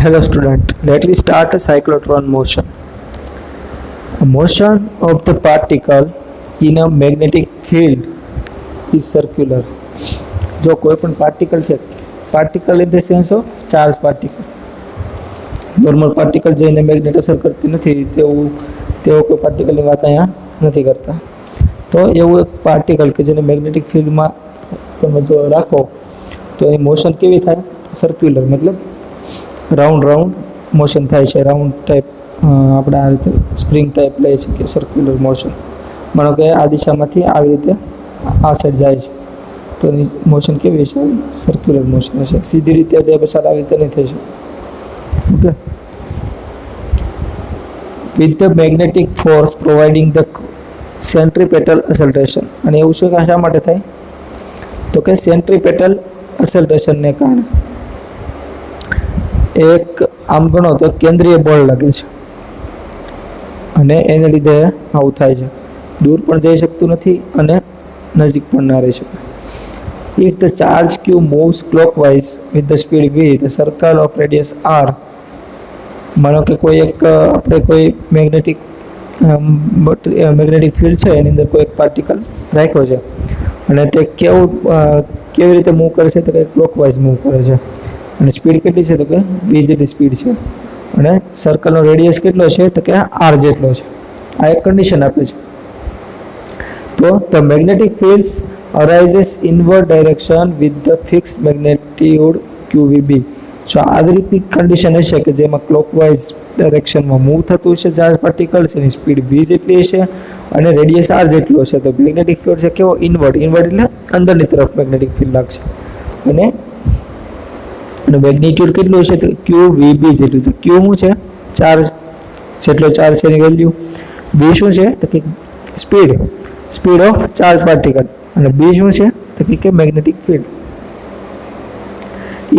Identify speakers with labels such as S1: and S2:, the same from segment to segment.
S1: Hello student, let me start a cyclotron motion. A motion of the particle in a magnetic field is circular. જો કોઈ પણ particle છે, particle in the sense of charge particle, normal particle જેને magnet અસર કરતી નથી તેઓ કોઈ પાર્ટિકલની વાત અહીંયા નથી કરતા. તો એવું એક પાર્ટિકલ કે જેને મેગ્નેટિક ફિલ્ડમાં તમે જો રાખો તો એની મોશન કેવી થાય? સર્ક્યુલર, મતલબ રાઉન્ડ મોશન થાય છે. રાઉન્ડ ટાઈપ આપણે આ રીતે સ્પ્રિંગ ટાઈપ લઈ શકીએ, સર્ક્યુલર મોશન. માનો કે આ દિશામાંથી આવી રીતે આ સાઈડ જાય છે તો એની મોશન કેવી છે? સર્ક્યુલર મોશન હશે. સીધી રીતે પછી આવી રીતે નહીં થઈ શકે. Okay. With the magnetic force providing the centripetal acceleration. અને એવું શું શા માટે થાય? તો કે સેન્ટ્રીપેટલ એસેલરેશનને કારણે એક આમ ગણો તો કેન્દ્રીય બળ લાગે છે અને એને લીધે આવું થાય છે. દૂર પણ જઈ શકતું નથી અને નજીક પણ ના રહી શકે. If the charge Q moves clockwise with the speed v, the circle of radius r. માનો કે કોઈ એક આપણે કોઈ મેગ્નેટિક ફિલ્ડ છે, એની અંદર કોઈ એક પાર્ટિકલ રાખ્યો છે અને તે કેવી રીતે મૂવ કરે છે? તો કે ક્લોકવાઇઝ મૂવ કરે છે. અને સ્પીડ કેટલી છે? તો કે v જેટલી સ્પીડ છે. અને સર્કલનો રેડિયસ કેટલો છે? તો કે r જેટલો છે. આ એક કન્ડિશન આપે છે. તો the magnetic fields arises inward direction with the fix magnitude qvb. જો આ રીતની કન્ડિશન હશે કે જેમાં ક્લોકવાઇઝ ડાયરેક્શનમાં મૂવ થતું હશે ચાર્જ પાર્ટિકલ, એની સ્પીડ v જેટલી હશે અને રેડિયસ r જેટલું હશે, તો મેગ્નેટિક ફિલ્ડ છે કેવો? ઇનવર્ડ એટલે અંદરની તરફ મેગ્નેટિક ફિલ્ડ લાગશે. અને મેગ્નિટ્યુડ કેટલું હશે? તો qvb જેટલું. તો q શું છે? ચાર્જ, જેટલો ચાર્જ છે એની વેલ્યુ. v શું છે? તો કે સ્પીડ ઓફ ચાર્જ પાર્ટિકલ. અને b શું છે? તો કે magnetic field.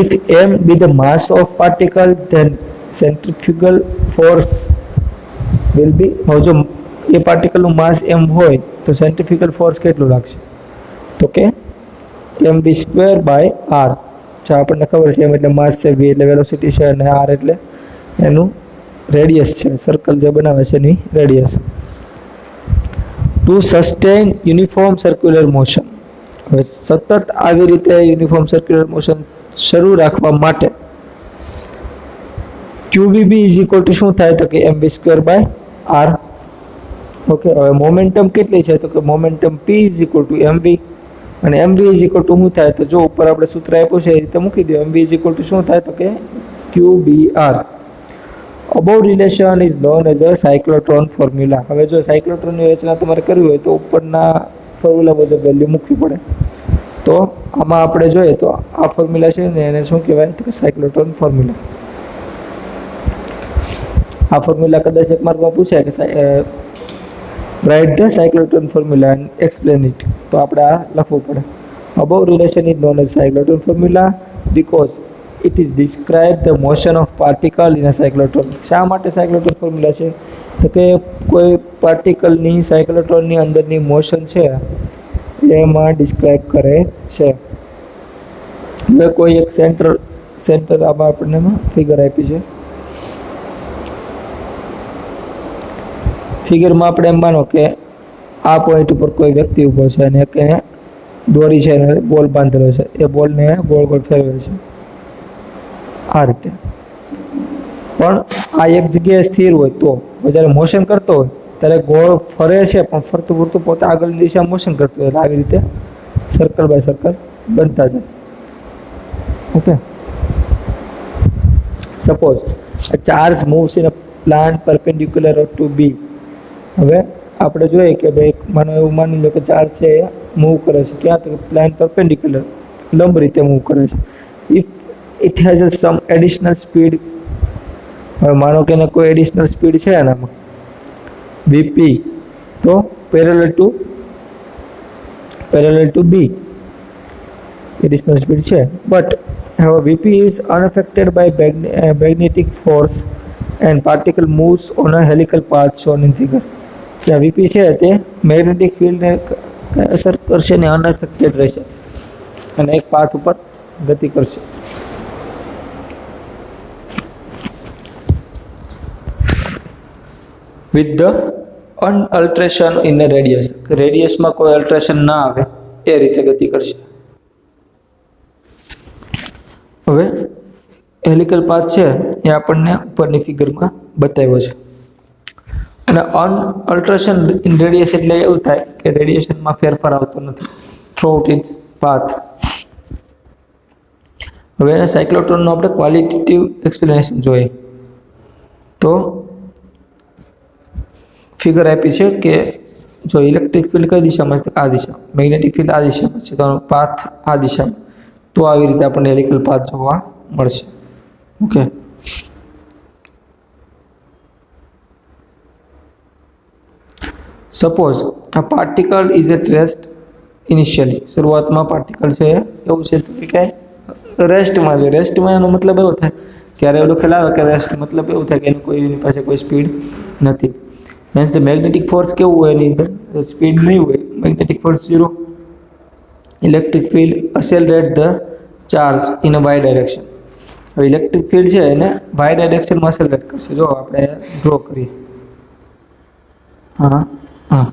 S1: If m be the mass of particle, then centrifugal force will be. હવે જો એ પાર્ટિકલનું માસ m હોય તો સેન્ટ્રીફ્યુગલ ફોર્સ કેટલું લાગશે? તો કે mv²/r. જો આપણને ખબર છે m એટલે માસ છે, v એટલે વેલોસિટી છે અને r એટલે એનું રેડિયસ છે. સર્કલ જે બનાવે છે એની radius. To sustain uniform circular motion. હવે સતત આવી રીતે યુનિફોર્મ સર્ક્યુલર મોશન શરૂ રાખવા માટે qvb શું થાય? તો કે mv²/r. ઓકે. હવે મોમેન્ટમ કેટલી છે? તો કે મોમેન્ટમ p mv. અને mv શું થાય? તો જો ઉપર આપણે સૂત્ર આપ્યું છે એ રીતે મૂકી દો. mv શું થાય? તો કે qbr. Above relation is known as a cyclotron formula. હવે જો સાયક્લોટ્રોનની રચના તમારે કરવી હોય તો ઉપરના ફોર્મ્યુલા મુજબ વેલ્યુ મૂકવી પડે. તો આમાં આપણે જોઈએ તો આ ફોર્મ્યુલા છે ને એને શું કહેવાય? તો કે સાયક્લોટ્રોન ફોર્મ્યુલા. આ ફોર્મ્યુલા કદાચ એક માર્કમાં પૂછાય કે write the cyclotron formula and explain it. તો આપણે આ લખવું પડે. Above relation is known as cyclotron formula because it is describe the motion of particle in a cyclotron. શા માટે સાયક્લોટ્રોન ફોર્મ્યુલા છે? તો કે કોઈ પાર્ટિકલની સાયક્લોટ્રોનની અંદરની મોશન છે એમાં ડિસ્ક્રાઇબ કરે છે. હવે કોઈ એક સેન્ટર આમાં આપણને ફિગર આપી છે. ફિગરમાં આપણે એમ માનો કે આ પોઈન્ટ ઉપર કોઈ વ્યક્તિ ઊભો છે અને એક દોરી છે અને બોલ બાંધેલો છે. એ બોલને ગોળ ફેરવે છે આ રીતે. પણ આ એક જગ્યાએ સ્થિર હોય તો જ્યારે મોશન કરતો હોય ત્યારે ગોળ ફરે છે, પણ ફરતું પોતે આગળની દિશામાં મોશન કરતું હોય. આવી રીતે સર્કલ બાય સર્કલ બનતા જાય. Okay. Suppose a charge moves in a plane perpendicular to b. હવે આપણે જોઈએ કે ભાઈ એવું માની લો કે ચાર્જ છે એ મૂવ કરે છે. ક્યાં? તો પ્લેન પરપેન્ડિક્યુલર, લંબ રીતે મૂવ કરે છે. If it has some additional speed. હવે માનો કે એને કોઈ એડિશનલ સ્પીડ છે એનામાં vp, તો parallel to b additional speed છે. બટ હવે vp is unaffected by magnetic force and particle moves on a helical path shown in figure. જ્યાં vp છે તે મેગ્નેટિક ફિલ્ડને અસર કરશે ને અનઅફેક્ટેડ રહેશે અને એક પાથ ઉપર ગતિ કરશે. With the unalteration in the radius, રેડિયસમાં કોઈ અલ્ટરેશન ના આવે એ રીતે ગતિ કરશે. હવે હેલિકલ પાથ છે એ આપણને ઉપરની ફિગરમાં બતાવ્યો છે. અને અનઅલ્ટરેશન ઇન રેડિયસ એટલે એવું થાય કે રેડિયેશનમાં ફેરફાર આવતો નથી થ્રુઆઉટ ઇટ્સ પાથ. હવે સાયક્લોટ્રોનનું આપણે ક્વોલિટેટિવ એક્સપ્લેનેશન જોઈએ તો ફિગર આપી છે કે જો ઇલેક્ટ્રિક ફિલ્ડ કઈ દિશામાં છે, આ દિશા, મેગ્નેટિક ફિલ્ડ આ દિશામાં છે, તો પાથ આ દિશામાં, તો આવી રીતે આપણને હેલિકલ પાથ જોવા મળશે. Okay, suppose a particle is at rest initially, શરૂઆતમાં પાર્ટિકલ છે એવું છે કે રેસ્ટમાં છે. રેસ્ટમાં એનો મતલબ એવો થાય ત્યારે એવું ખ્યાલ આવે કે રેસ્ટ મતલબ એવું થાય કે એની પાસે કોઈ સ્પીડ નથી. મીન્સ ધ મેગ્નેટિક ફોર્સ કેવું હોય એની અંદર સ્પીડ નહીં હોય, magnetic force 0. Electric field accelerate the charge in a y direction. હવે ઇલેક્ટ્રિક ફિલ્ડ છે એને y ડાયરેક્શનમાં એક્સેલરેટ કરશે. જો આપણે ડ્રો કરીએ, હા હા,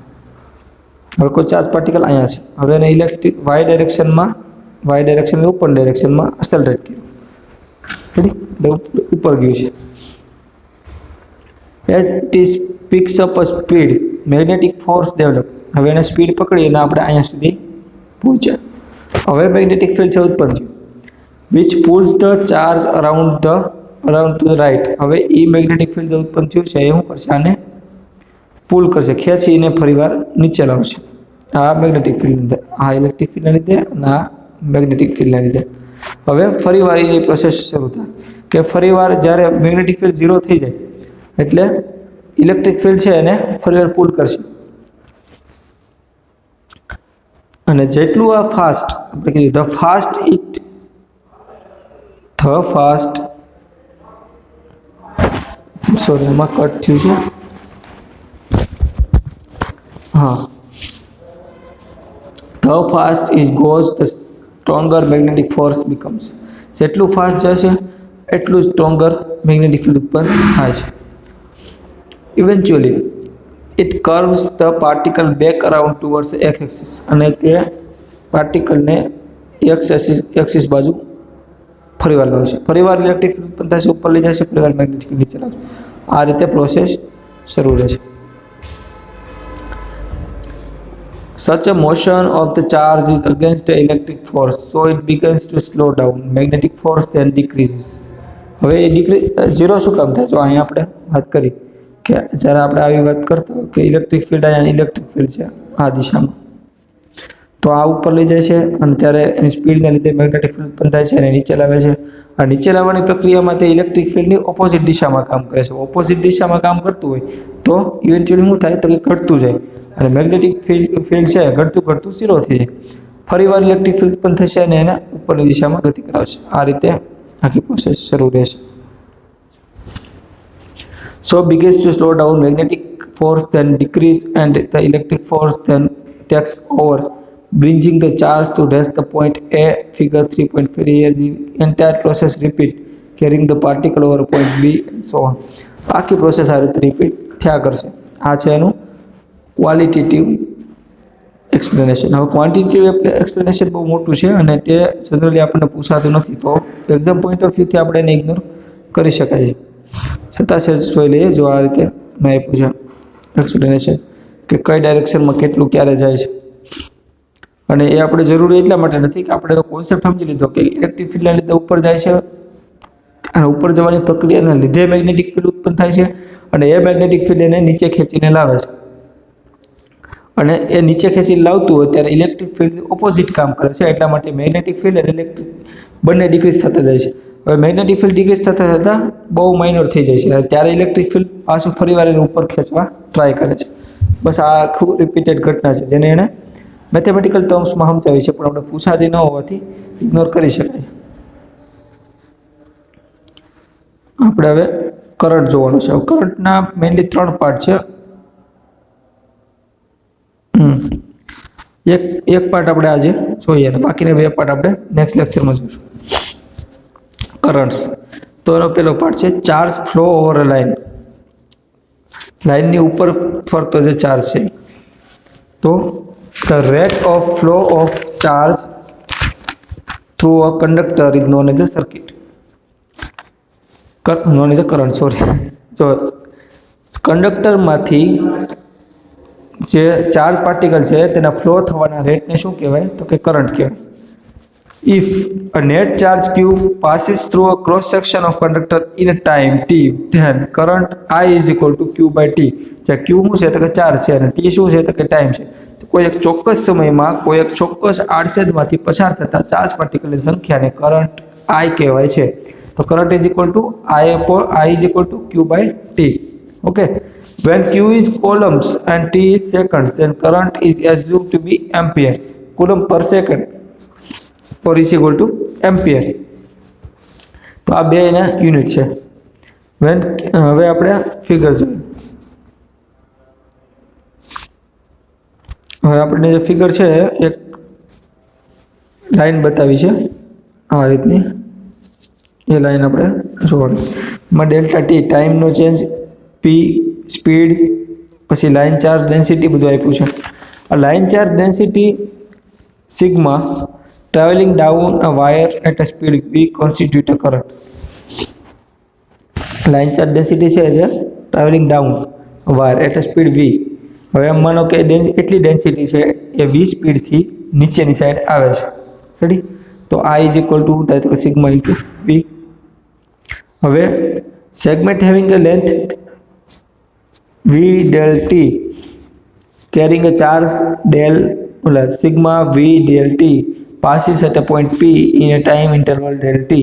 S1: હવે કોઈ ચાર્જ પાર્ટિકલ અહીંયા છે, હવે એને ઇલેક્ટ્રિક y ડાયરેક્શનમાં ઉપર ડાયરેક્શનમાં એક્સેલરેટ કર્યું, ઉપર ગયું છે. As it is picks up a speed, magnetic force develop. હવે એને સ્પીડ પકડીને આપણે અહીંયા સુધી પહોંચ્યા. હવે મેગ્નેટિક ફિલ્ડ છે ઉત્પન્ન થયું, which pulls the charge around to the right. હવે એ મેગ્નેટિક ફિલ્ડ જે ઉત્પન્ન થયું છે એ શું કરશે, આને પુલ કરશે, ખેંચીને ફરીવાર નીચે લાવશે. આ મેગ્નેટિક ફિલ્ડ લીધે, આ ઇલેક્ટ્રિક ફિલ્ડના લીધે અને આ મેગ્નેટિક ફિલ્ડના લીધે. હવે ફરીવાર એની પ્રોસેસ શરૂ થાય કે ફરીવાર જ્યારે મેગ્નેટિક ફિલ્ડ 0 થઈ જાય એટલે ઇલેક્ટ્રિક ફિલ્ડ છે એને ફરીવાર પુલ કરશે. અને જેટલું આ ફાસ્ટ આપણે કીધું ધ ફાસ્ટ સોરી એમાં કટ થયું છે, હા, the fast is goes the stronger magnetic force becomes. જેટલું ફાસ્ટ જશે એટલું સ્ટ્રોંગર મેગ્નેટિક ફિલ્ડ ઉત્પન્ન થાય છે. Eventually it curves the particle back around towards x axis. અને તે પાર્ટિકલને એક્સિસ બાજુ ફરીવાર લાવશે. ફરીવાર ઇલેક્ટ્રિક ફિલ્ડ ઉત્પન્ન થશે, ઉપર લઈ જશે, ફરીવાર મેગ્નેટિક ફિલ્ડ નીચે લાવશે. આ રીતે પ્રોસેસ શરૂ રહેશે. Such a motion of the charge is against the electric force, so it begins to slow down. Magnetic force then decreases. હવે એ ડિક્રીઝ 0 શું કામ થાય? તો અહીંયા આપણે વાત કરી કે જ્યારે આપણે આવી વાત કરતા હોય કે ઇલેક્ટ્રિક ફિલ્ડ અહીંયા ઇલેક્ટ્રિક ફિલ્ડ છે આ દિશામાં, તો આ ઉપર લઈ જાય છે અને ત્યારે એની સ્પીડને લીધે મેગ્નેટિક ફિલ્ડ ઉત્પન્ન થાય છે અને નીચે લાવે છે. આ નીચે લાવવાની પ્રક્રિયામાં તે ઇલેક્ટ્રિક ફિલ્ડની ઓપોઝિટ દિશામાં કામ કરે છે. ઓપોઝિટ દિશામાં કામ કરતું હોય તો ઇવેન્ચ્યુઅલી શું થાય તો કે ઘટતું જાય અને મેગ્નેટિક ફિલ્ડ છે ઘટતું 0 થઈ જાય. ફરીવાર ઇલેક્ટ્રિક ફિલ્ડ ઉત્પન્ન થશે અને એને ઉપરની દિશામાં ગતિ કરાવશે. આ રીતે આખી પ્રોસેસ શરૂ રહેશે. So begins to slow down, magnetic force then decrease and the electric force then takes over, bringing the charge to rest the point A. Figure 3.3. Here the entire process repeat, carrying the particle over point B and so on. આખી process આ રીતે repeat થયા કરશે. આ છે એનું qualitative explanation. હવે quantitative explanation બહુ મોટું છે અને તે જનરલી આપણને પૂછાતું નથી, તો એક્ઝામ પોઈન્ટ ઓફ વ્યૂથી આપણે એને ઇગ્નોર કરી શકાય છે. છતાં છે જોઈ લઈએ. જો આ રીતે મેં આપ્યું છે એક્સપ્લેનેશન કે કઈ ડાયરેક્શનમાં કેટલું ક્યારે જાય છે, અને એ આપણે જરૂરી એટલા માટે નથી કે આપણે કોન્સેપ્ટ સમજી લીધો કે ઇલેક્ટ્રિક ફિલ્ડના લીધે ઉપર જાય છે અને ઉપર જવાની પ્રક્રિયાના લીધે મેગ્નેટિક ફિલ્ડ ઉત્પન્ન થાય છે અને એ મેગ્નેટિક ફિલ્ડ એને નીચે ખેંચીને લાવે છે. અને એ નીચે ખેંચીને લાવતું હોય ત્યારે ઇલેક્ટ્રિક ફિલ્ડ ઓપોઝિટ કામ કરે છે, એટલા માટે મેગ્નેટિક ફિલ્ડ અને ઇલેક્ટ્રિક બંને ડિક્રીઝ થતા જાય છે. હવે મેગ્નેટિક ફિલ્ડ ડિક્રીઝ થતાં બહુ માઇનોર થઈ જાય છે, ત્યારે ઇલેક્ટ્રિક ફિલ્ડ પાછું ફરીવાર એને ઉપર ખેંચવા ટ્રાય કરે છે. બસ આ આખું રિપીટેડ ઘટના છે જેને એણે મેથેમેટિકલ ટર્મ્સમાં સમજાવી છે, પણ આપણે પૂછાતી ન હોવાથી ઇગ્નોર કરી શકાય. આપણે હવે કરંટ જોવાનું છે. કરંટના મેઇનલી 3 પાર્ટ છે. એક પાર્ટ આપણે આજે જોઈએ અને બાકીના 2 પાર્ટ આપણે નેક્સ્ટ લેક્ચરમાં જોઈશું. કરંટ્સ તો એનો પહેલો પાર્ટ છે charge flow over a line. લાઇનની ઉપર ફરતો જે ચાર્જ છે. તો the rate of flow of charge through a conductor is known as a circuit, known as a current, sorry. જો કંડક્ટરમાંથી જે ચાર્જ પાર્ટિકલ છે તેના ફ્લો થવાના રેટને શું કહેવાય? તો કે કરંટ કહેવાય. If a net charge q passes through a cross section of conductor in a time t, then current I is equal to q by t. જે q શું છે? તો કે ચાર્જ છે અને t શું છે? તો કે ટાઈમ છે. તો કોઈ એક ચોક્કસ સમયમાં કોઈ એક ચોક્કસ આડછેદમાંથી પસાર થતા ચાર્જ પાર્ટિકલની સંખ્યાને કરંટ I કહેવાય છે. તો current is equal to I is equal to q by t. Okay. When q is coulombs and t is seconds, then current is assumed to be ampere. Coulomb per second or is equal to ampere. તો આ બે એના unit છે. હવે આપણે figure જોઈએ. હવે આપણે જે ફિગર છે એક લાઈન બતાવી છે આ રીતની, એ લાઈન આપણે જોડે. એમાં ડેલ્ટા ટી ટાઈમનો ચેન્જ, પી સ્પીડ, પછી લાઈન ચાર્જ ડેન્સિટી બધું આપ્યું છે. આ line charge density sigma traveling down a wire at a speed v constitute a current. Line charge density છે જે travelling down wire at a speed v. હવે એમ માનો કે એટલી ડેન્સિટી છે એ v સ્પીડથી નીચેની સાઈડ આવે છે. રેડી? તો I ઇઝ ઇક્વલ ટુ થાય તો સિગ્મા ઇન્ટુ v. હવે segment having a length v del t carrying a charge del sigma v del t passes at a point p in a time interval del t.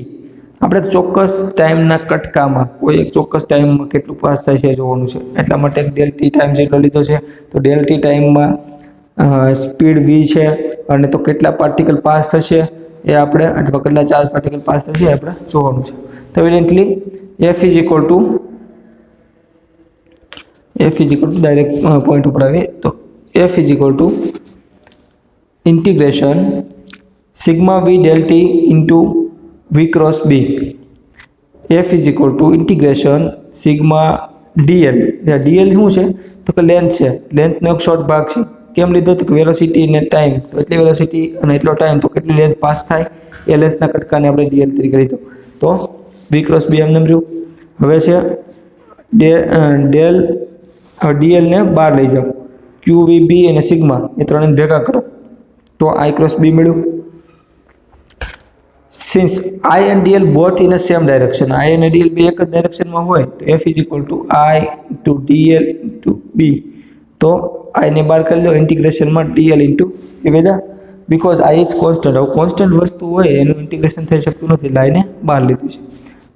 S1: આપણે ચોક્કસ ટાઈમના કટકામાં કોઈ એક ચોક્કસ ટાઈમમાં કેટલું પાસ થાય છે જોવાનું છે. એટલા માટે ડેલ ટી ટાઈમ જેટલો લીધો છે. તો ડેલ ટી ટાઈમમાં સ્પીડ v છે અને તો કેટલા પાર્ટિકલ પાસ થશે એ આપણે, અથવા કેટલા ચાર્જ પાર્ટિકલ પાસ થશે એ આપણે જોવાનું છે. તો એવિડન્ટલી f is equal to direct point ઉપર આવીએ તો f is equal to integration sigma v del t into v cross b. f is equal to integration sigma dl. dl શું છે? તો કે લેન્થ છે. લેન્થનો એક શોર્ટ ભાગ છે. કેમ લીધો? તો કે વેલોસિટી ને ટાઈમ, તો એટલી વેલોસિટી અને એટલો ટાઈમ, તો કેટલી લેન્થ પાસ થાય એ લેન્થના કટકાને આપણે dl તરીકે લીધો. તો v cross b એમ રહ્યું. હવે છે dl ને બહાર લઈ જાઓ, q v b અને સિગ્મા એ ત્રણને ભેગા કરો તો I cross b મળ્યું. Since I and dl both in the same direction, I and dl બે એક જ ડાયરેક્શનમાં હોય તો f is equal to I into dl into b. તો I ને બહાર કરી લો ઇન્ટિગ્રેશનમાં dl into એ બધા, because I is constant. હવે કોન્સ્ટન્ટ વસ્તુ હોય એનું ઇન્ટિગ્રેશન થઈ શકતું નથી એટલે I ને બહાર લીધું છે.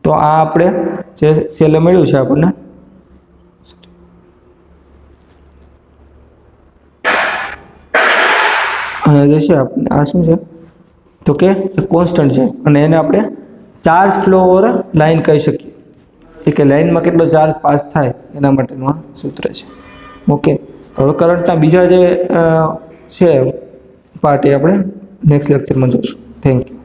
S1: તો આ આપણે જે છેલ્લે મળ્યું છે આપણને અને જે છે આપણે આ શું છે તો કે કોન્સ્ટન્ટ છે અને એને આપણે ચાર્જ ફ્લો ઓવર લાઈન કહી શકીએ. કે લાઈનમાં કેટલો ચાર્જ પાસ થાય એના માટેનું આ સૂત્ર છે. ઓકે. હવે કરંટના બીજા જે છે પાર્ટ એ આપણે નેક્સ્ટ લેક્ચરમાં જોઈશું. Thank you.